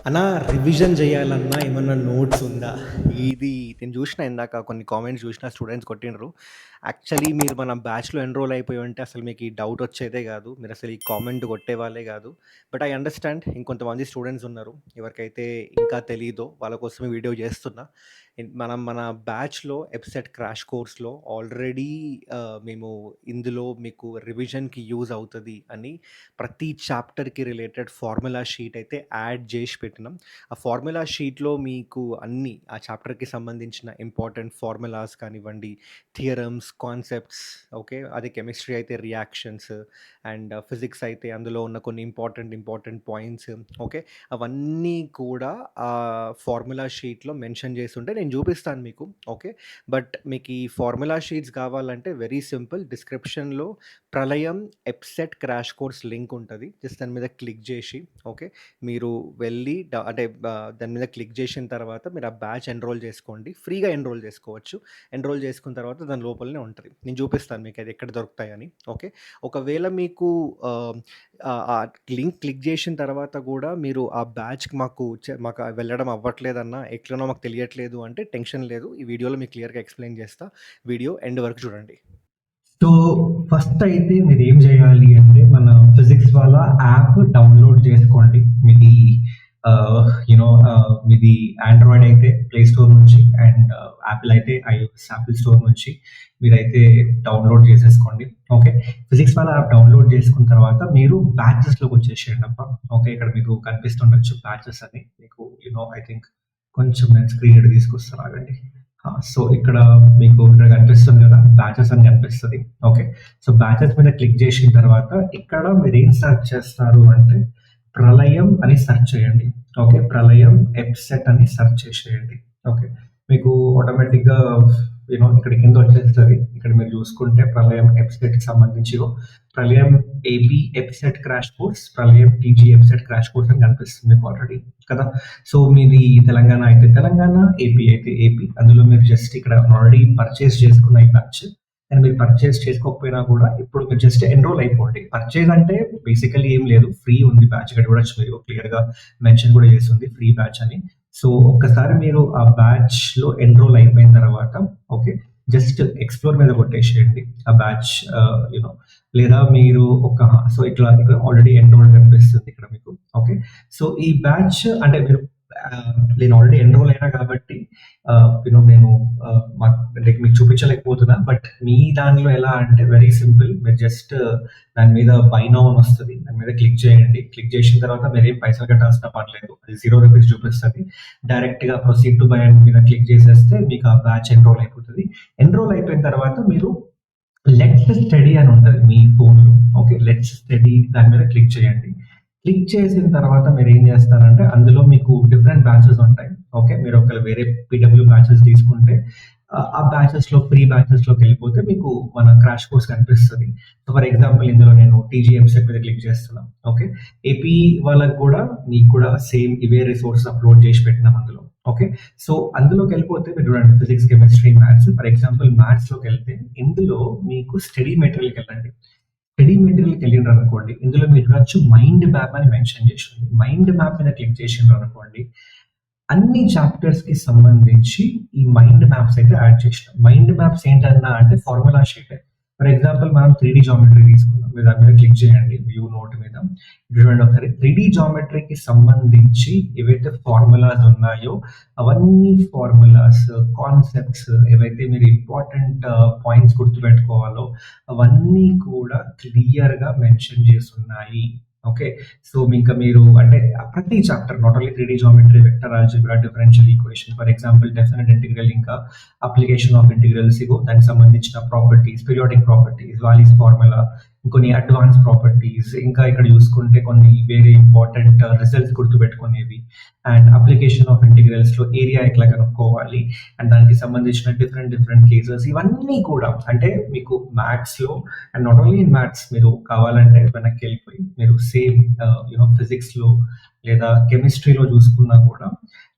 అన్నా రివిజన్ చేయాలన్నా ఏమన్నా నోట్స్ ఉందా? ఇది నేను చూషిన ఇందాక కొన్ని కామెంట్స్ చూషిన స్టూడెంట్స్ కొట్టిండ్రు. యాక్చువల్లీ మీరు మన బ్యాచ్‌లో ఎన్రోల్ అయిపోయి ఉంటే అసలు మీకు ఈ డౌట్ వచ్చేదే కాదు. మీరసలు ఈ కామెంట్ కొట్టేవాళ్ళే కాదు. బట్ ఐ అండర్‌స్టాండ్ ఇంకొంతమంది స్టూడెంట్స్ ఉన్నారు. ఎవరికైతే ఇంకా తెలీదో వాళ్ళ కోసం ఈ వీడియో చేస్తున్నా. మనం మన బ్యాచ్‌లో ఎబ్సెట్ క్రాష్ కోర్స్‌లో ఆల్రెడీ మేము ఇందులో మీకు రివిజన్‌కి యూజ్ అవుతది అని ప్రతి చాప్టర్‌కి రిలేటెడ్ ఫార్ములా షీట్ అయితే యాడ్ చేసి పెట్టినాం. ఆ ఫార్ములా షీట్‌లో మీకు అన్నీ ఆ చాప్టర్‌కి సంబంధించిన ఇంపార్టెంట్ ఫార్ములాస్ కానివ్వండి, థియరమ్స్, కాన్సెప్ట్స్, ఓకే. అదే కెమిస్ట్రీ అయితే రియాక్షన్స్ అండ్ ఫిజిక్స్ అయితే అందులో ఉన్న కొన్ని ఇంపార్టెంట్ పాయింట్స్, ఓకే. అవన్నీ కూడా ఫార్ములా షీట్‌లో మెన్షన్ చేసుంటే నేను చూపిస్తాను మీకు, ఓకే. బట్ మీకు ఈ ఫార్ములా షీట్స్ కావాలంటే వెరీ సింపుల్. డిస్క్రిప్షన్‌లో ప్రళయం ఎబ్సెట్ క్రాష్ కోర్స్ లింక్ ఉంటది. జస్ట్ దాని మీద క్లిక్ చేసి, ఓకే. మీరు వెళ్ళి అంటే దాని మీద క్లిక్ చేసిన తర్వాత మీరు ఆ బ్యాచ్ ఎన్రోల్ చేసుకోండి. ఫ్రీగా ఎన్రోల్ చేసుకోవచ్చు. ఎన్రోల్ చేసుకున్న తర్వాత దాని లోపలనే ఉంటది. నేను చూపిస్తాను మీకు అది ఎక్కడ దొరుకుతాయని, ఓకే. ఒకవేళ మీకు ఆ లింక్ క్లిక్ చేసిన తర్వాత కూడా మీరు ఆ బ్యాచ్‌కి మాకు వెళ్ళడం అవ్వట్లేదన్నా, ఎట్లనో మాకు తెలియట్లేదు అంటే టెన్షన్ లేదు. ఈ వీడియోలో మీకు క్లియర్‌గా ఎక్స్‌ప్లెయిన్ చేస్తా. వీడియో ఎండ్ వరకు చూడండి. సో ఫస్ట్ అయితే మీరేం చేయాలి అంటే మన ఫిజిక్స్ వాళ్ళ యాప్ డౌన్లోడ్ చేసుకోండి. మీది మీది ఆండ్రాయిడ్ అయితే ప్లే స్టోర్ నుంచి అండ్ యాపిల్ అయితే ఐఓఎస్ యాపిల్ స్టోర్ నుంచి మీరైతే డౌన్లోడ్ చేసేసుకోండి. ఓకే. ఫిజిక్స్ వాళ్ళ యాప్ డౌన్లోడ్ చేసుకున్న తర్వాత మీరు బ్యాచెస్లోకి వచ్చేసేయండి అబ్బా. ఓకే. ఇక్కడ మీకు కనిపిస్తుండొచ్చు బ్యాచెస్ అని. మీకు ఐ థింక్ కొంచెం నేను స్క్రీన్ తీసుకొస్తాను ఆగండి. సో ఇక్కడ మీకు ఇక్కడ కనిపిస్తుంది కదా బ్యాచెస్ అని కనిపిస్తుంది. ఓకే. సో బ్యాచెస్ మీద క్లిక్ చేసిన తర్వాత ఇక్కడ మీరు ఏం సెర్చ్ చేస్తారు అంటే ప్రళయం అని సెర్చ్ చేయండి. ఓకే. ప్రళయం ఎబ్సెట్ అని సెర్చ్ చేసేయండి. ఓకే. మీకు ఆటోమేటిక్గా ఇక్కడ కింద వచ్చేస్తుంది. ఇక్కడ మీరు చూసుకుంటే ప్రళయం ఎబ్సెట్ కి సంబంధించి ప్రళయం ఏపీ ఎబ్సెట్ క్రాష్ కోర్స్, ప్రళయం టీజీ ఎబ్సెట్ క్రాష్ కోర్స్ అని కనిపిస్తుంది మీకు ఆల్రెడీ కదా. సో మీది తెలంగాణ అయితే తెలంగాణ, ఏపీ అయితే ఏపీ. అందులో మీరు జస్ట్ ఇక్కడ ఆల్రెడీ పర్చేస్ చేసుకున్న ఈ బ్యాచ్ అండ్ మీరు పర్చేస్ చేసుకోకపోయినా కూడా ఇప్పుడు మీరు జస్ట్ ఎన్రోల్ అయిపోండి. పర్చేస్ అంటే బేసికలీ ఏం లేదు, ఫ్రీ ఉంది బ్యాచ్. ఇక్కడ కూడా మీరు క్లియర్ గా మెన్షన్ కూడా చేస్తుంది ఫ్రీ బ్యాచ్ అని. సో ఒక్కసారి మీరు ఆ బ్యాచ్ లో ఎన్రోల్ అయిపోయిన తర్వాత ఓకే జస్ట్ ఎక్స్ప్లోర్ మీద కొట్టేసేయండి ఆ బ్యాచ్ యూనో లేదా మీరు సో ఇట్లా ఇక్కడ ఆల్రెడీ ఎన్రోల్ కనిపిస్తుంది ఇక్కడ మీకు. ఓకే. సో ఈ బ్యాచ్ అంటే మీరు నేను ఆల్రెడీ ఎన్రోల్ అయినా కాబట్టి నేను మీకు చూపించలేకపోతున్నా. బట్ మీ దానిలో ఎలా అంటే వెరీ సింపుల్. మీరు జస్ట్ దాని మీద బై నౌ అని వస్తుంది, దాని మీద క్లిక్ చేయండి. క్లిక్ చేసిన తర్వాత మీరు ఏం పైసలు కట్టాల్సిన పర్లేదు, అది ₹0 చూపిస్తుంది. డైరెక్ట్ గా ప్రొసీడ్ టు బై మీద క్లిక్ చేసేస్తే మీకు ఆ బ్యాచ్ ఎన్రోల్ అయిపోతుంది. ఎన్రోల్ అయిపోయిన తర్వాత మీరు లెట్స్ స్టడీ అని ఉంటుంది మీ ఫోన్లో. ఓకే. లెట్స్ స్టడీ దాని మీద క్లిక్ చేయండి. క్లిక్ చేసిన తర్వాత మీరు ఏం చేస్తారంటే అందులో మీకు డిఫరెంట్ బ్యాచెస్ ఉంటాయి. ఓకే. మీరు ఒకవేళ వేరే పీడబ్ల్యూ బ్యాచెస్ తీసుకుంటే ఆ బ్యాచెస్ లో ఫ్రీ బ్యాచెస్ లోకి వెళ్ళిపోతే మీకు మన క్రాష్ కోర్స్ కనిపిస్తుంది. సో ఫర్ ఎగ్జాంపుల్ ఇందులో నేను టీజీ ఎంసెట్ మీద క్లిక్ చేస్తున్నాను. ఓకే. ఏపీ వాళ్ళకి కూడా మీకు కూడా సేమ్ ఇవే రిసోర్సెస్ అప్లోడ్ చేసి పెట్టినాం అందులో. ఓకే. సో అందులోకి వెళ్ళిపోతే మీరు చూడండి physics, chemistry, maths. For example maths లోకి వెళ్తే ఇందులో మీకు స్టడీ మెటీరియల్కి వెళ్ళండి. స్టడీ మెటీరియల్కి వెళ్ళిండ్రు అనుకోండి, ఇందులో మీరు చూడొచ్చు మైండ్ మ్యాప్ అని మెన్షన్ చేసి ఉంది. మైండ్ మ్యాప్ మీద క్లిక్ చేసిండ్రు అనుకోండి, అన్ని చాప్టర్స్ కి సంబంధించి ఈ మైండ్ మ్యాప్స్ అయితే యాడ్ చేసినాం. మైండ్ మ్యాప్స్ ఏంటన్నా అంటే ఫార్ములా షీట్. ఫర్ ఎగ్జాంపుల్ మనం 3D జామెట్రీ తీసుకుందాం. మీరు దాని మీద క్లిక్ చేయండి వ్యూ నోట్ మీద. చూడండి ఒకసారి 3D జామెట్రీకి సంబంధించి ఏవైతే ఫార్ములాస్ ఉన్నాయో అవన్నీ ఫార్ములాస్, కాన్సెప్ట్స్ ఏవైతే మీరు ఇంపార్టెంట్ పాయింట్స్ గుర్తుపెట్టుకోవాలో అవన్నీ కూడా క్లియర్ గా మెన్షన్ చేసి ఉన్నాయి. ఓకే. సో ఇంకా మీరు అంటే ప్రతి chapter not only 3D geometry, vector algebra, differential equation, for example definite integral, ఇంకా అప్లికేషన్ ఆఫ్ ఇంటిగ్రల్స్, ఇగో దానికి సంబంధించిన properties, periodic properties, Wallis formula, కొన్ని అడ్వాన్స్ ప్రాపర్టీస్, ఇంకా ఇక్కడ చూసుకుంటే కొన్ని వేరే ఇంపార్టెంట్ రిజల్ట్స్ గుర్తుపెట్టుకునేవి అండ్ అప్లికేషన్ ఆఫ్ ఇంటిగ్రల్స్ లో ఏరియా ఎట్లా కనుక్కోవాలి అండ్ దానికి సంబంధించిన డిఫరెంట్ కేసెస్, ఇవన్నీ కూడా అంటే మీకు మ్యాథ్స్ లో and not only in maths మీరు కావాలంటే వెనక్కి వెళ్ళిపోయి మీరు సేమ్ ఫిజిక్స్ లో లేదా కెమిస్ట్రీలో చూసుకున్నా కూడా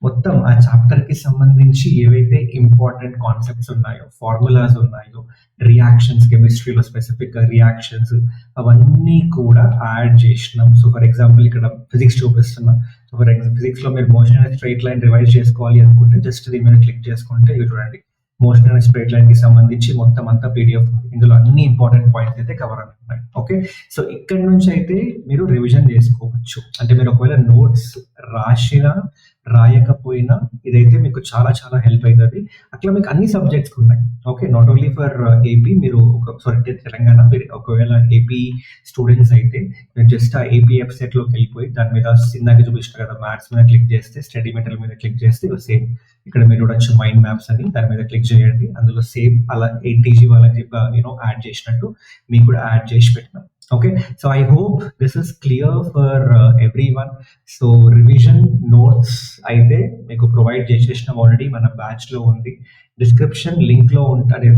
మొత్తం ఆ చాప్టర్‌కి సంబంధించి ఏవైతే ఇంపార్టెంట్ కాన్సెప్ట్స్ ఉన్నాయో, ఫార్ములాస్ ఉన్నాయో, రియాక్షన్స్ కెమిస్ట్రీలో స్పెసిఫిక్‌గా రియాక్షన్స్ అవన్నీ కూడా యాడ్ చేసినాం. సో, ఫర్ ఎగ్జాంపుల్ ఇక్కడ ఫిజిక్స్ చూపిస్తున్నా. సో, ఫిజిక్స్‌లో మీరు motion and straight line revise చేసుకోవాలి అనుకుంటే జస్ట్ దీని మీద క్లిక్ చేసుకుంటే ఇగో చూడండి. మోషన్ అండ్ స్ట్రెయిట్ లైన్‌కి సంబంధించి మొత్తం అంతా పీడీఎఫ్ ఉంది. ఇందులో అన్ని ఇంపార్టెంట్ పాయింట్స్ అయితే కవర్ అవుతున్నాయి. ఓకే. సో, ఇక్కడి నుంచి అయితే మీరు రివిజన్ చేసుకోవచ్చు. అంటే మీరు ఒకవేళ నోట్స్ రాసినా, రాయకపోయినా ఇదైతే మీకు చాలా చాలా హెల్ప్ అయితది. అట్లా మీకు అన్ని సబ్జెక్ట్స్ ఉన్నాయి. Okay. Not only for AP మీరు తెలంగాణ మీరు ఒకవేళ ఏపీ స్టూడెంట్స్ అయితే మీరు జస్ట్ ఆ ఏపీ వెబ్‌సైట్‌లోకి వెళ్ళిపోయి దాని మీద ఇందాక చూపించాను కదా! మ్యాథ్స్ మీద క్లిక్ చేస్తే స్టడీ మెటీరియల్ మీద క్లిక్ చేస్తే సేమ్ ఇక్కడ మీరు చూడొచ్చు మైండ్ మ్యాప్స్ అని దాని మీద క్లిక్ చేయండి. అందులో సేమ్ అలా ఎన్‌టీజీ వాళ్ళకి యాడ్ చేసినట్టు మీకు కూడా యాడ్ చేసి పెట్టినాం. Okay. So, I hope this is clear for everyone. So, revision notes అయితే మీకు ప్రొవైడ్ చేసేసినాం ఆల్రెడీ మన బ్యాచ్‌లో ఉంది. డిస్క్రిప్షన్ లింక్‌లో ఉంటది.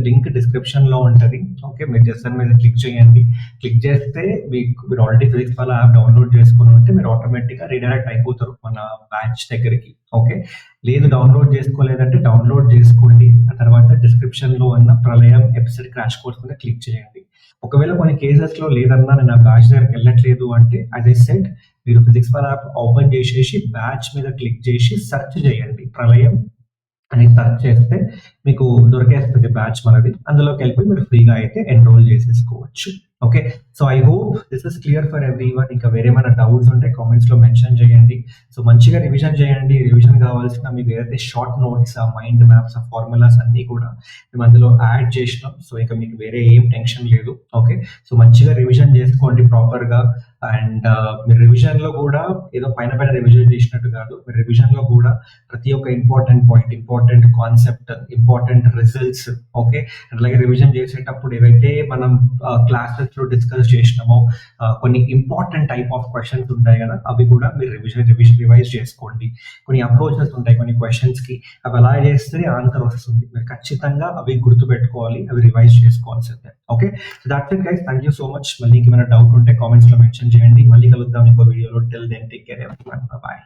లింక్ డిస్క్రిప్షన్‌లో ఉంటది. ఓకే. మీరు జస్ట్ దాని మీద క్లిక్ చేయండి. క్లిక్ చేస్తే మీరు ఆల్రెడీ ఫిజిక్స్ వాళ్ళ యాప్ డౌన్‌లోడ్ చేసుకొని ఉంటే మీరు ఆటోమేటిక్‌గా రీడైరెక్ట్ అయిపోతారు మన బ్యాచ్ దగ్గరికి. ఓకే. లేదు డౌన్‌లోడ్ చేసుకోలేదంటే డౌన్‌లోడ్ చేసుకోండి. ఆ తర్వాత డిస్క్రిప్షన్‌లో ఉన్న ప్రళయం ఎపిసోడ్ క్రాష్ కోర్స్ మీద క్లిక్ చేయండి. ఒకవేళ కొన్ని కేసెస్‌లో లేదన్నా నేను ఆ బ్యాచ్ దగ్గరికి వెళ్ళట్లేదు అంటే యాస్ ఐ సెడ్ మీరు ఫిజిక్స్ వాళ్ళ యాప్ ఓపెన్ చేసేసి బ్యాచ్ మీద క్లిక్ చేసి సెర్చ్ చేయండి. ప్రళయం అని సెర్చ్ చేస్తే మీకు దొరికేస్తది బ్యాచ్ మనది. అందులోకి వెళ్ళిపోయి మీరు ఫ్రీగా అయితే ఎన్రోల్ చేసేసుకోవచ్చు. Okay. So, I hope this is clear for everyone. ఇంకా వేరేమైనా డౌట్స్ ఉంటే కామెంట్స్‌లో మెన్షన్ చేయండి. సో, మంచిగా రివిజన్ చేయండి. రివిజన్ కావాల్సిన మీకు ఏదైతే షార్ట్ నోట్స్, ఆ మైండ్ మ్యాప్స్, ఆ ఫార్ములాస్ అన్నీ కూడా మేము అందులో యాడ్ చేసినాం. సో, ఇక మీకు వేరే ఏం టెన్షన్ లేదు. ఓకే. సో, మంచిగా రివిజన్ చేసుకోండి ప్రాపర్‌గా. అండ్ మీరు రివిజన్‌లో కూడా ఏదో పైన పైన రివిజన్ చేసినట్టు కాదు. మీరు రివిజన్‌లో కూడా ప్రతి ఒక్క important point, important concept, important results okay. అలాగే రివిజన్ చేసేటప్పుడు ఏవైతే మనం క్లాసెస్‌లో డిస్కస్ చేసినామో కొన్ని ఇంపార్టెంట్ టైప్ ఆఫ్ క్వెషన్స్ ఉంటాయి కదా! అవి కూడా మీరు రివైజ్ చేసుకోండి. కొన్ని అప్రోచెస్ ఉంటాయి కొన్ని క్వెషన్స్‌కి. అవి అలా చేస్తే ఆన్సర్ వస్తుంది. మీరు ఖచ్చితంగా అవి గుర్తుపెట్టుకోవాలి. అవి రివైజ్ చేసుకోవాల్సిందే. Okay. So, that's it guys. Thank you so much. మళ్ళీ ఇంకేమైనా డౌట్ ఉంటే కామెంట్స్‌లో మెన్షన్ చేయండి. మళ్ళీ కలుద్దాం ఇంకో వీడియోలో. Till then take care everyone. By.